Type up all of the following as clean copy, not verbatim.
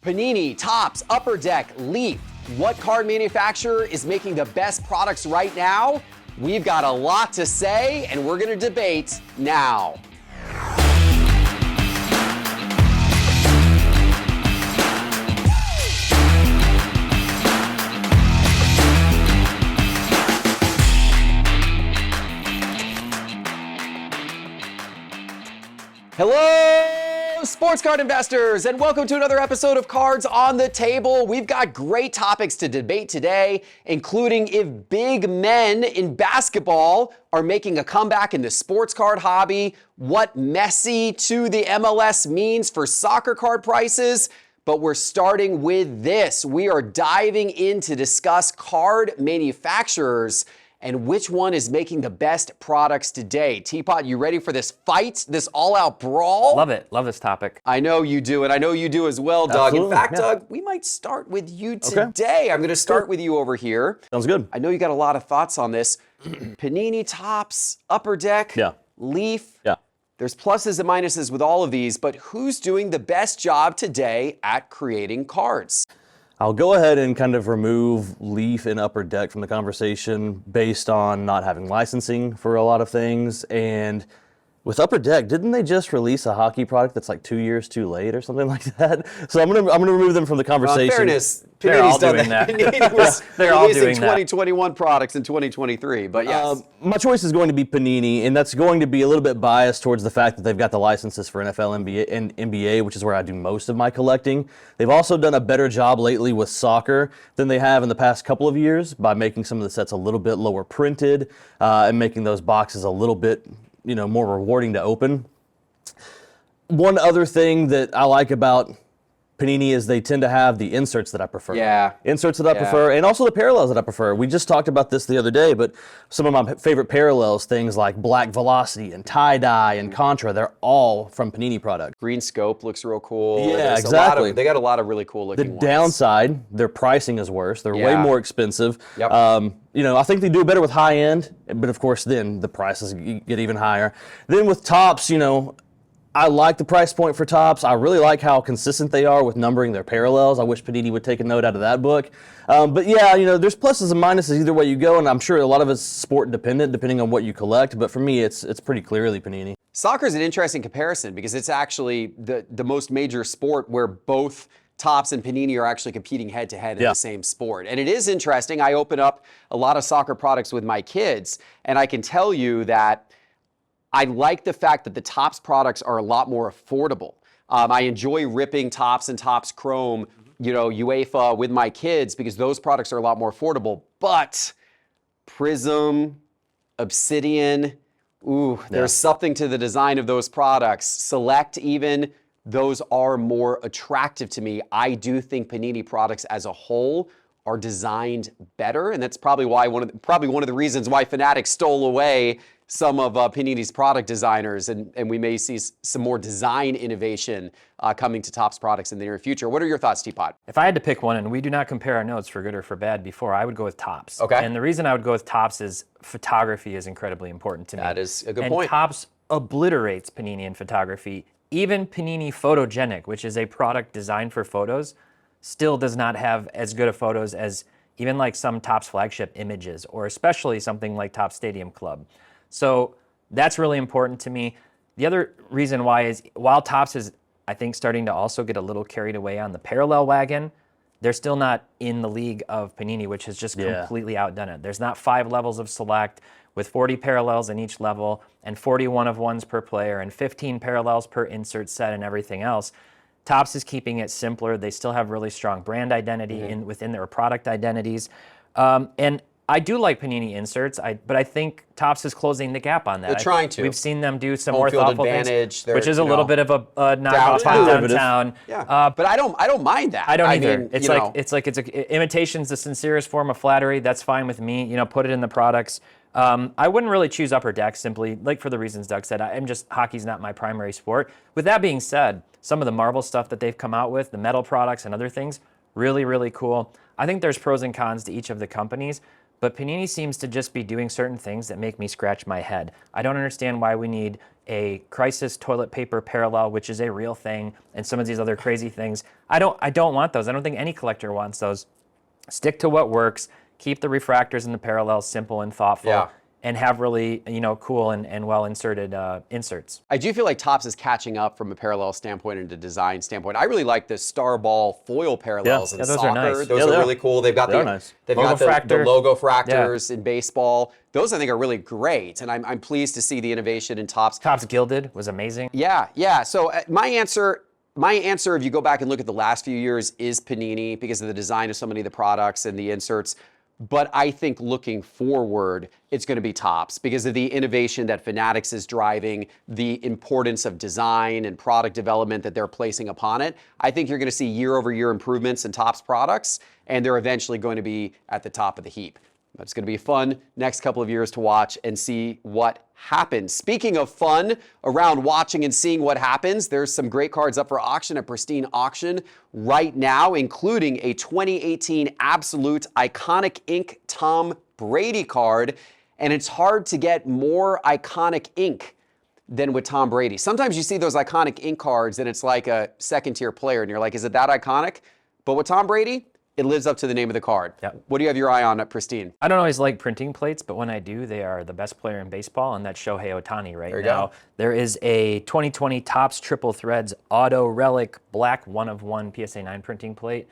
Panini, Topps, Upper Deck, Leaf. What card manufacturer is making the best products right now? We've got a lot to say, and we're going to debate now. Hello, sports card investors, and welcome to another episode of Cards on the Table. We've got great topics to debate today, including if big men in basketball are making a comeback in the sports card hobby, what Messi to the MLS means for soccer card prices. But we're starting with this. We are diving in to discuss card manufacturers and which one is making the best products today. Teapot, you ready for this fight, this all-out brawl? Love it. Love this topic. I know you do, and I know you do as well, Doug. Absolutely, In fact, yeah. Doug, we might start with you today. I'm going to start with you over here. Sounds good. I know you got a lot of thoughts on this. Panini, Topps, Upper Deck, Yeah. Leaf. Yeah. There's pluses and minuses with all of these, but who's doing the best job today at creating cards? I'll go ahead and kind of remove Leaf and Upper Deck from the conversation based on not having licensing for a lot of things. And with Upper Deck, didn't they just release a hockey product that's like 2 years too late or something like that? So I'm gonna remove them from the conversation. Fairness, They're all Panini's done doing that. Panini was They're all releasing doing that. 2021 products in 2023, but yes. My choice is going to be Panini, and that's going to be a little bit biased towards the fact that they've got the licenses for NFL, NBA, and NBA, which is where I do most of my collecting. They've also done a better job lately with soccer than they have in the past couple of years by making some of the sets a little bit lower printed and making those boxes a little bit, more rewarding to open. One other thing that I like about Panini is they tend to have the inserts that I prefer. Yeah. Inserts that I prefer, and also the parallels that I prefer. We just talked about this the other day, but some of my favorite parallels, things like Black Velocity and Tie-Dye and Contra, they're all from Panini products. Green Scope looks real cool. Yeah, There's exactly. they got a lot of really cool The looking ones. downside, their pricing is worse. They're way Yeah. more expensive. Yep. I think they do better with high end, but of course then the prices get even higher. Then with Topps, I like the price point for Topps. I really like how consistent they are with numbering their parallels. I wish Panini would take a note out of that book. But yeah, there's pluses and minuses either way you go, and I'm sure a lot of it's sport dependent depending on what you collect. But for me, it's pretty clearly Panini. Soccer is an interesting comparison because it's actually the most major sport where both Topps and Panini are actually competing head-to-head in the same sport. And it is interesting. I open up a lot of soccer products with my kids, and I can tell you that I like the fact that the Topps products are a lot more affordable. I enjoy ripping Topps and Topps Chrome, UEFA with my kids because those products are a lot more affordable. But Prism, Obsidian, there's something to the design of those products. Select even, those are more attractive to me. I do think Panini products as a whole are designed better, and that's probably why one of the reasons why Fanatics stole away some of Panini's product designers, and we may see some more design innovation coming to Topps products in the near future. What are your thoughts, Teapot? If I had to pick one, and we do not compare our notes for good or for bad before, I would go with Topps. Okay. And the reason I would go with Topps is photography is incredibly important to me. That is a good and point. Topps obliterates Panini in photography. Even Panini Photogenic, which is a product designed for photos, still does not have as good of photos as even like some Topps flagship images, or especially something like Topps Stadium Club. So that's really important to me. The other reason why is while Topps is, I think, starting to also get a little carried away on the parallel wagon, they're still not in the league of Panini, which has just completely outdone it. There's not 5 levels of select with 40 parallels in each level and 41 of ones per player and 15 parallels per insert set and everything else. Topps is keeping it simpler. They still have really strong brand identity within their product identities. And I do like Panini inserts, but I think Topps is closing the gap on that. They're trying to. We've seen them do some Home more field thoughtful advantage, things, which is a little bit of a knockoff Downtown. on downtown. Yeah, but I don't mind that. I don't either. mean, Imitation's the sincerest form of flattery. That's fine with me. Put it in the products. I wouldn't really choose Upper Deck simply like for the reasons Doug said. Hockey's not my primary sport. With that being said, some of the Marvel stuff that they've come out with, the metal products and other things, really, really cool. I think there's pros and cons to each of the companies, but Panini seems to just be doing certain things that make me scratch my head. I don't understand why we need a crisis toilet paper parallel, which is a real thing, and some of these other crazy things. I don't want those. I don't think any collector wants those. Stick to what works. Keep the refractors and the parallels simple and thoughtful. Yeah. And have really, cool and well inserted inserts. I do feel like Topps is catching up from a parallel standpoint and a design standpoint. I really like the Star Ball foil parallels in those soccer. are nice. Those are really cool. They've got Nice. they've Logo got the fractor. logo fractors in baseball. Those I think are really great, and I'm pleased to see the innovation in Topps. Topps Gilded was amazing. Yeah. So my answer, if you go back and look at the last few years, is Panini because of the design of so many of the products and the inserts. But I think looking forward, it's going to be Topps because of the innovation that Fanatics is driving, the importance of design and product development that they're placing upon it. I think you're going to see year-over-year improvements in Topps products, and they're eventually going to be at the top of the heap. But it's going to be fun next couple of years to watch and see what happens. Speaking of fun around watching and seeing what happens, there's some great cards up for auction at Pristine Auction right now, including a 2018 Absolute Iconic Ink Tom Brady card. And it's hard to get more iconic ink than with Tom Brady. Sometimes you see those iconic ink cards and it's like a second-tier player, and you're like, is it that iconic? But with Tom Brady, it lives up to the name of the card. Yep. What do you have your eye on at Pristine? I don't always like printing plates, but when I do, they are the best player in baseball, and that's Shohei Ohtani right There you now. go. There is a 2020 Topps Triple Threads Auto Relic Black 1/1 PSA 9 printing plate.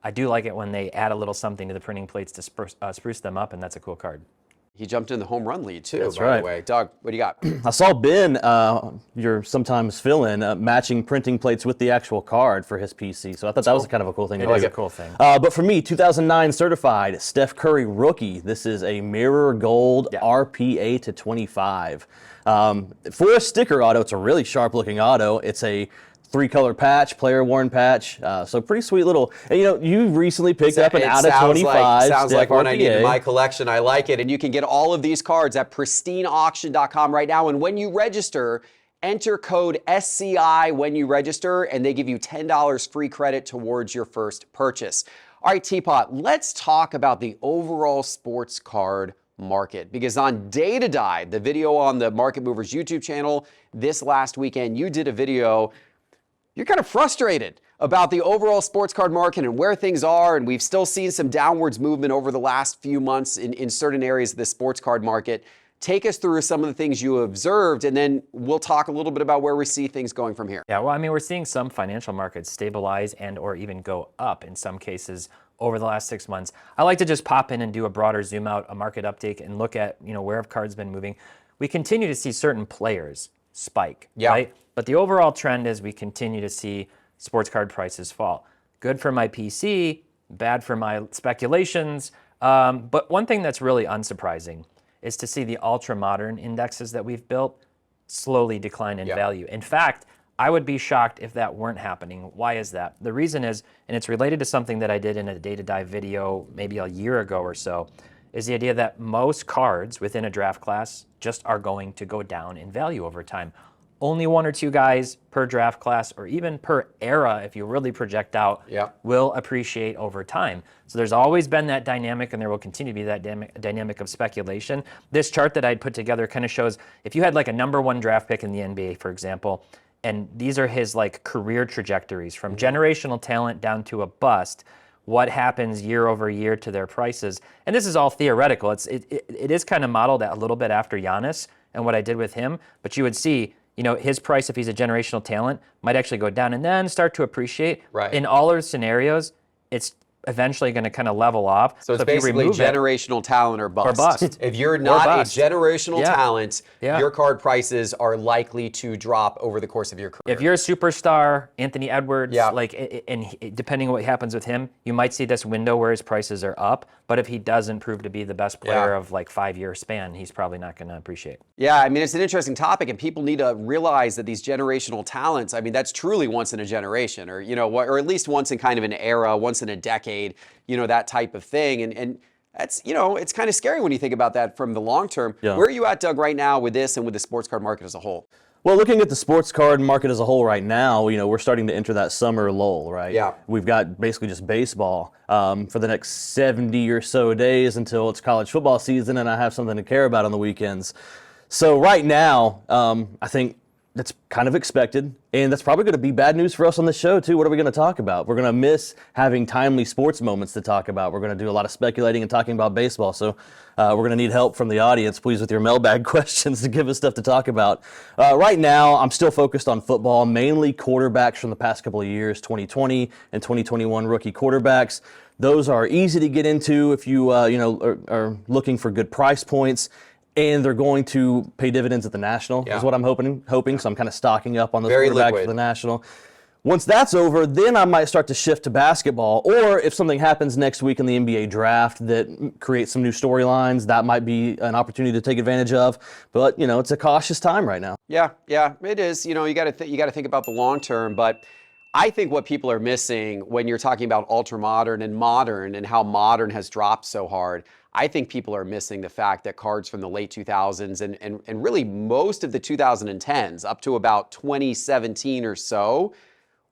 I do like it when they add a little something to the printing plates to spruce them up, and that's a cool card. He jumped in the home run lead, too, That's by right. the way. Doug, what do you got? I saw Ben, your sometimes fill-in, matching printing plates with the actual card for his PC. So I thought that was kind of a cool thing. It to is do. a cool thing. But for me, 2009 certified Steph Curry rookie. This is a mirror gold RPA to 25. For a sticker auto, it's a really sharp-looking auto. It's a 3-color patch, player-worn patch. So pretty sweet little. And you recently picked up an out of 25. Sounds Steph like one I need in RPA. my collection. I like it. And you can get all of these cards at pristineauction.com right now. And when you register, enter code SCI when you register, and they give you $10 free credit towards your first purchase. All right, Teapot, let's talk about the overall sports card market, because on Day to Dive, the video on the Market Movers YouTube channel this last weekend, you did a video. You're kind of frustrated about the overall sports card market and where things are, and we've still seen some downwards movement over the last few months in certain areas of the sports card market. Take us through some of the things you observed, and then we'll talk a little bit about where we see things going from here. Yeah, well, I mean, we're seeing some financial markets stabilize and or even go up in some cases over the last 6 months. I like to just pop in and do a broader zoom out, a market update, and look at, where have cards been moving. We continue to see certain players spike, right? But the overall trend is we continue to see sports card prices fall. Good for my PC, bad for my speculations. But one thing that's really unsurprising is to see the ultra-modern indexes that we've built slowly decline in value. In fact, I would be shocked if that weren't happening. Why is that? The reason is, and it's related to something that I did in a Day to Dive video maybe a year ago or so, is the idea that most cards within a draft class just are going to go down in value over time. Only 1 or 2 guys per draft class, or even per era, if you really project out, will appreciate over time. So there's always been that dynamic, and there will continue to be that dynamic of speculation. This chart that I'd put together kind of shows if you had like a #1 draft pick in the NBA, for example, and these are his like career trajectories from generational talent down to a bust, what happens year over year to their prices. And this is all theoretical. It is kind of modeled a little bit after Giannis and what I did with him, but you would see, his price, if he's a generational talent, might actually go down and then start to appreciate. Right. In all those scenarios, it's eventually going to kind of level off. So it's if you basically remove generational talent or bust. Or bust. If you're not a bust. generational talent, Yeah. your card prices are likely to drop over the course of your career. If you're a superstar, Anthony Edwards, Yeah. and depending on what happens with him, you might see this window where his prices are up. But if he doesn't prove to be the best player of like 5-year span, he's probably not going to appreciate. Yeah, I mean, it's an interesting topic, and people need to realize that these generational talents, I mean, that's truly once in a generation, or, or at least once in kind of an era, once in a decade, that type of thing. And that's, it's kind of scary when you think about that from the long term. Yeah. Where are you at, Doug, right now with this and with the sports card market as a whole? Well, looking at the sports card market as a whole right now, we're starting to enter that summer lull, right? Yeah. We've got basically just baseball for the next 70 or so days until it's college football season and I have something to care about on the weekends. So right now, I think that's kind of expected, and that's probably going to be bad news for us on this show, too. What are we going to talk about? We're going to miss having timely sports moments to talk about. We're going to do a lot of speculating and talking about baseball, so we're going to need help from the audience, please, with your mailbag questions to give us stuff to talk about. Right now, I'm still focused on football, mainly quarterbacks from the past couple of years, 2020 and 2021 rookie quarterbacks. Those are easy to get into if you are looking for good price points. And they're going to pay dividends at the National, is what I'm hoping. So I'm kind of stocking up on those Very quarterbacks liquid. for the National. Once that's over, then I might start to shift to basketball. Or if something happens next week in the NBA draft that creates some new storylines, that might be an opportunity to take advantage of. But, it's a cautious time right now. Yeah, it is. You got to think about the long term, but I think what people are missing when you're talking about ultra modern and how modern has dropped so hard, I think people are missing the fact that cards from the late 2000s and really most of the 2010s up to about 2017 or so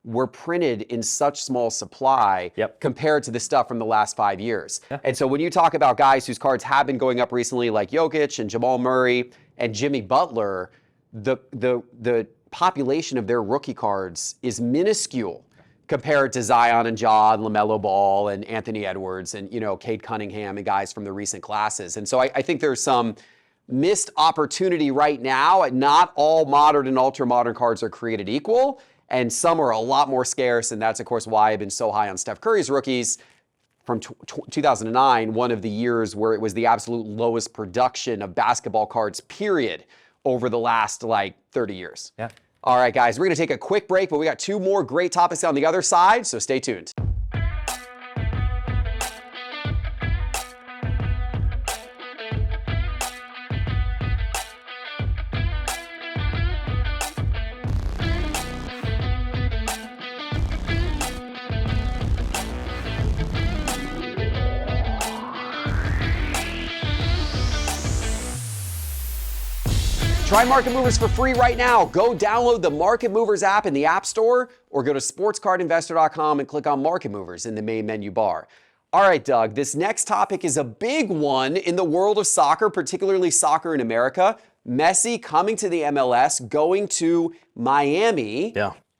were printed in such small supply compared to the stuff from the last 5 years. Yeah. And so when you talk about guys whose cards have been going up recently, like Jokic and Jamal Murray and Jimmy Butler, the population of their rookie cards is minuscule compared to Zion and Ja and LaMelo Ball and Anthony Edwards and, Cade Cunningham and guys from the recent classes. And so I think there's some missed opportunity right now. Not all modern and ultra modern cards are created equal, and some are a lot more scarce. And that's, of course, why I've been so high on Steph Curry's rookies from 2009, one of the years where it was the absolute lowest production of basketball cards, period, over the last 30 years. Yeah. All right, guys, we're going to take a quick break, but we got 2 more great topics on the other side, so stay tuned. Try Market Movers for free right now. Go download the Market Movers app in the App Store or go to sportscardinvestor.com and click on Market Movers in the main menu bar. All right, Doug, this next topic is a big one in the world of soccer, particularly soccer in America. Messi coming to the MLS, going to Miami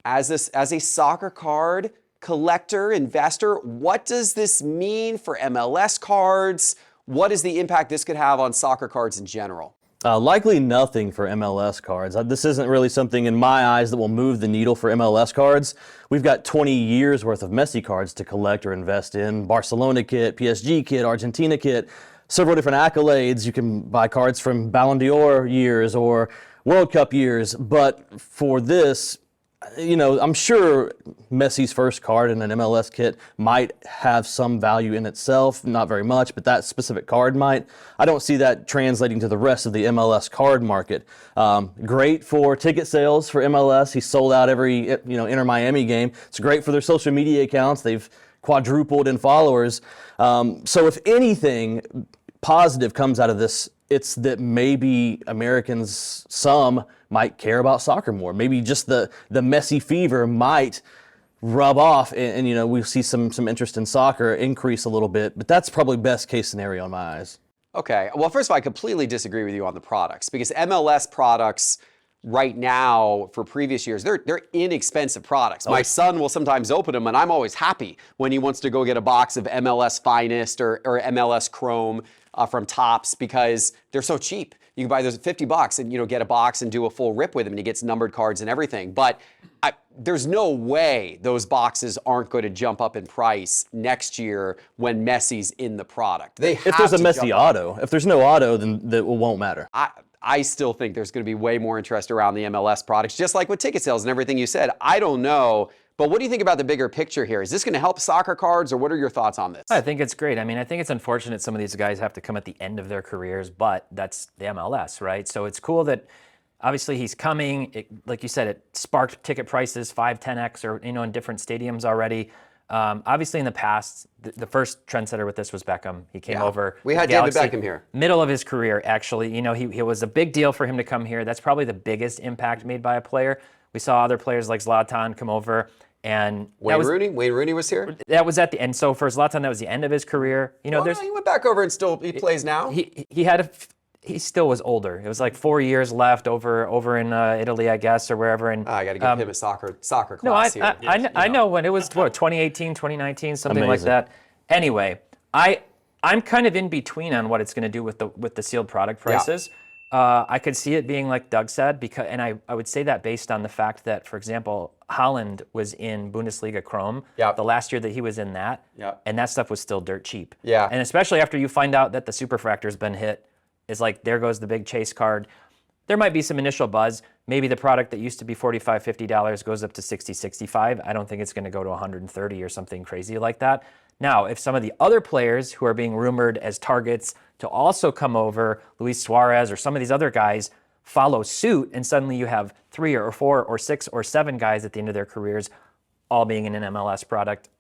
as a soccer card collector, investor. What does this mean for MLS cards? What is the impact this could have on soccer cards in general? Likely nothing for MLS cards. This isn't really something in my eyes that will move the needle for MLS cards. We've got 20 years worth of Messi cards to collect or invest in. Barcelona kit, PSG kit, Argentina kit, several different accolades. You can buy cards from Ballon d'Or years or World Cup years. But for this, I'm sure Messi's first card in an MLS kit might have some value in itself, not very much, but that specific card might. I don't see that translating to the rest of the MLS card market. Great for ticket sales for MLS. He sold out every Inter Miami game. It's great for their social media accounts. They've quadrupled in followers. So if anything positive comes out of this, it's that maybe Americans, some might care about soccer more. Maybe just the Messi fever might rub off and we see some interest in soccer increase a little bit, but that's probably best case scenario in my eyes. Okay. Well, first of all, I completely disagree with you on the products because MLS products right now for previous years, they're inexpensive products. My son will sometimes open them and I'm always happy when he wants to go get a box of MLS Finest or MLS Chrome from Topps because they're so cheap. You can buy those at $50 and get a box and do a full rip with them and he gets numbered cards and everything. But there's no way those boxes aren't going to jump up in price next year when Messi's in the product. If there's a Messi auto, if there's no auto, then that won't matter. I still think there's going to be way more interest around the MLS products, just like with ticket sales and everything you said. I don't know. But what do you think about the bigger picture here? Is this going to help soccer cards, or what are your thoughts on this? I think it's great. I mean, I think it's unfortunate some of these guys have to come at the end of their careers, but that's the MLS, right? So it's cool that obviously he's coming. Like you said, it sparked ticket prices 5, 10x or in different stadiums already. Obviously, in the past, the first trendsetter with this was Beckham. He came over. We with had David Galaxy, Beckham here. Middle of his career, actually. You know, he was a big deal for him to come here. That's probably the biggest impact made by a player. We saw other players like Zlatan come over, and Wayne Rooney was here. that was at the end. So for Zlatan, that was the end of his career. You know, Well, no, he went back over and he plays now. He still was older. It was like 4 years left over in Italy, I guess, or wherever. And I got to give him a soccer class no, here. I know when it was 2018, 2019, something like Amazing. that. Anyway, I'm kind of in between on what it's going to do with the sealed product prices. I could see it being like Doug said, and I would say that based on the fact that, for example, Holland was in Bundesliga Chrome the last year that he was in that, and that stuff was still dirt cheap. Yeah. And especially after you find out that the superfractor's been hit, it's like, there goes the big chase card. There might be some initial buzz. Maybe the product that used to be $45, $50 goes up to $60, $65. I don't think it's going to go to $130 or something crazy like that. Now, if some of the other players who are being rumored as targets to also come over, Luis Suarez or some of these other guys, follow suit, and suddenly you have 3 or 4 or 6 or 7 guys at the end of their careers all being in an MLS product,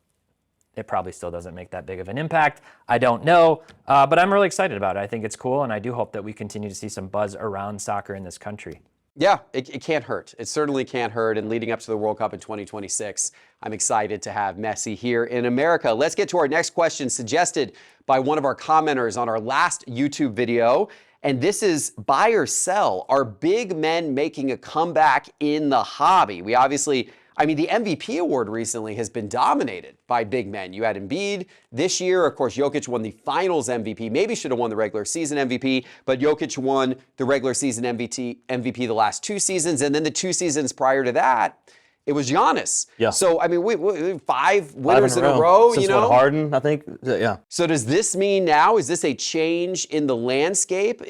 it probably still doesn't make that big of an impact. I don't know, but I'm really excited about it. I think it's cool, and I do hope that we continue to see some buzz around soccer in this country. Yeah, it can't hurt. It certainly can't hurt. And leading up to the World Cup in 2026, I'm excited to have Messi here in America. Let's get to our next question, suggested by one of our commenters on our last YouTube video. And this is buy or sell. Are big men making a comeback in the hobby? We obviously, I mean, the MVP award recently has been dominated by big men. You had Embiid this year. Of course, Jokic won the finals MVP. Maybe should have won the regular season MVP, but Jokic won the regular season MVP the last 2 seasons. And then the 2 seasons prior to that, it was Giannis. Yeah. So, I mean, we 5 winners in a row, Since you know? Harden, I think. Yeah. So does this mean now, is this a change in the landscape?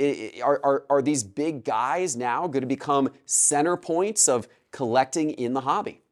Are these big guys now going to become center points of collecting in the hobby?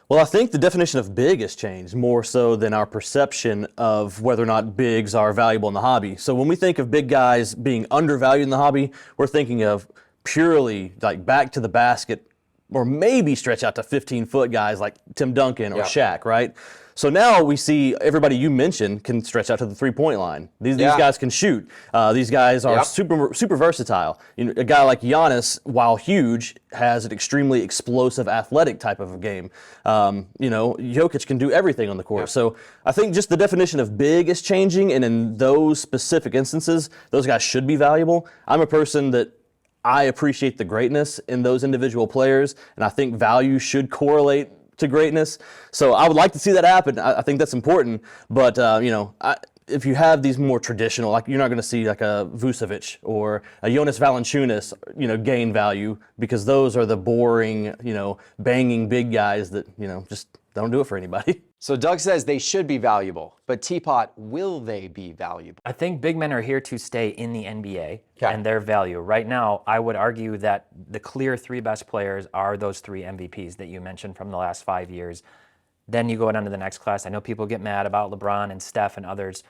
Well, I think the definition of big has changed more so than our perception of whether or not bigs are valuable in the hobby. So when we think of big guys being undervalued in the hobby, we're thinking of purely like back to the basket, or maybe stretch out to 15-foot guys like Tim Duncan or Shaq, right? So now we see everybody you mentioned can stretch out to the three-point line. These guys can shoot. These guys are super versatile. You know, a guy like Giannis, while huge, has an extremely explosive athletic type of a game. You know, Jokic can do everything on the court. So I think just the definition of big is changing, and in those specific instances, those guys should be valuable. I'm a person that I appreciate the greatness in those individual players, and I think value should correlate to greatness. So I would like to see that happen. I think that's important. But, you know, if you have these more traditional, like you're not going to see like a Vucevic or a Jonas Valanciunas, you know, gain value, because those are the boring, you know, banging big guys that, you know, just don't do it for anybody. So Doug says they should be valuable, but Teapot, will they be valuable? I think big men are here to stay in the NBA and their value. Right now, I would argue that the clear 3 best players are those 3 MVPs that you mentioned from the last 5 years. Then you go down to the next class. I know people get mad about LeBron and Steph and others,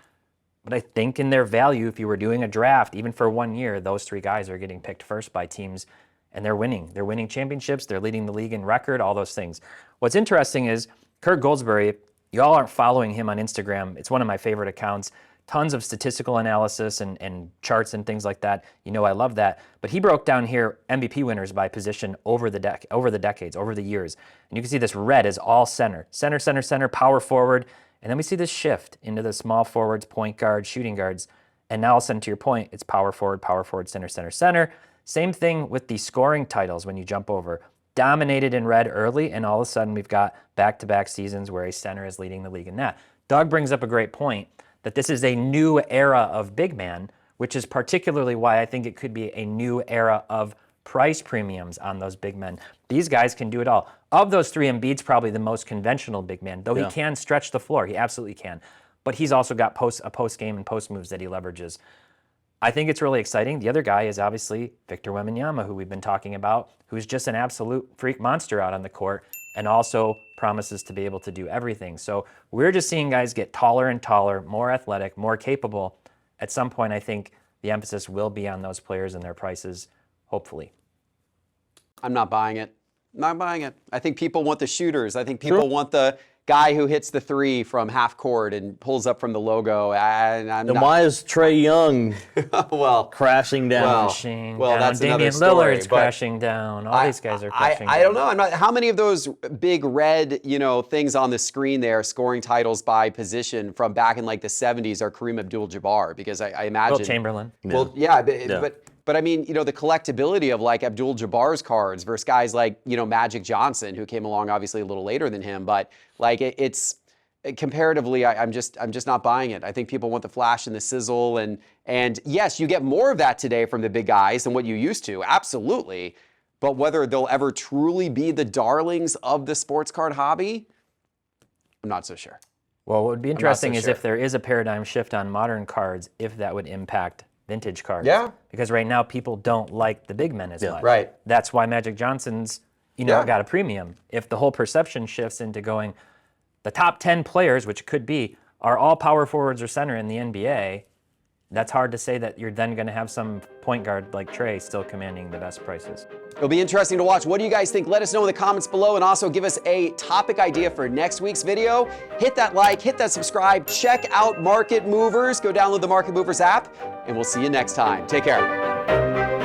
but I think in their value, if you were doing a draft, even for 1 year, those 3 guys are getting picked first by teams, and they're winning. They're winning championships. They're leading the league in record, all those things. What's interesting is Kurt Goldsberry, you all aren't following him on Instagram. It's one of my favorite accounts. Tons of statistical analysis and charts and things like that. You know I love that. But he broke down here MVP winners by position over the decades, over the years. And you can see this red is all center. Center, center, center, power forward. And then we see this shift into the small forwards, point guards, shooting guards. And now all of a sudden, to your point, it's power forward, center, center, center. Same thing with the scoring titles when you jump over. Dominated in red early, and all of a sudden we've got back-to-back seasons where a center is leading the league in that. Doug brings up a great point that this is a new era of big man, which is particularly why I think it could be a new era of price premiums on those big men. These guys can do it all. Of those 3, Embiid's probably the most conventional big man, though he can stretch the floor. He absolutely can. But he's also got a post-game and post moves that he leverages. I think it's really exciting. The other guy is obviously Victor Wembanyama, who we've been talking about, who's just an absolute freak monster out on the court and also promises to be able to do everything. So we're just seeing guys get taller and taller, more athletic, more capable. At some point, I think the emphasis will be on those players and their prices, hopefully. I'm not buying it. Not buying it. I think people want the shooters. I think people want the guy who hits the three from half court and pulls up from the logo. And I'm Then not, why is Trey Young well, crashing down? Crashing well, down. that's another Damian story, Lillard's but crashing down. All these guys are crashing I down. don't know. I'm not. How many of those big red, things on the screen there, scoring titles by position from back in like the 70s, are Kareem Abdul-Jabbar? Because I imagine. Will Chamberlain. Well, yeah, but I mean, the collectability of like Abdul-Jabbar's cards versus guys like Magic Johnson, who came along obviously a little later than him, but like it's. Comparatively, I'm just not buying it. I think people want the flash and the sizzle, and yes, you get more of that today from the big guys than what you used to, absolutely. But whether they'll ever truly be the darlings of the sports card hobby, I'm not so sure. Well, what would be interesting is sure. if there is a paradigm shift on modern cards, if that would impact vintage cards. Yeah. Because right now people don't like the big men as much. Right. That's why Magic Johnson's, got a premium. If the whole perception shifts into going, the top 10 players, which could be, are all power forwards or center in the NBA, that's hard to say that you're then going to have some point guard like Trey still commanding the best prices. It'll be interesting to watch. What do you guys think? Let us know in the comments below, and also give us a topic idea for next week's video. Hit that like, hit that subscribe, check out Market Movers. Go download the Market Movers app, and we'll see you next time. Take care.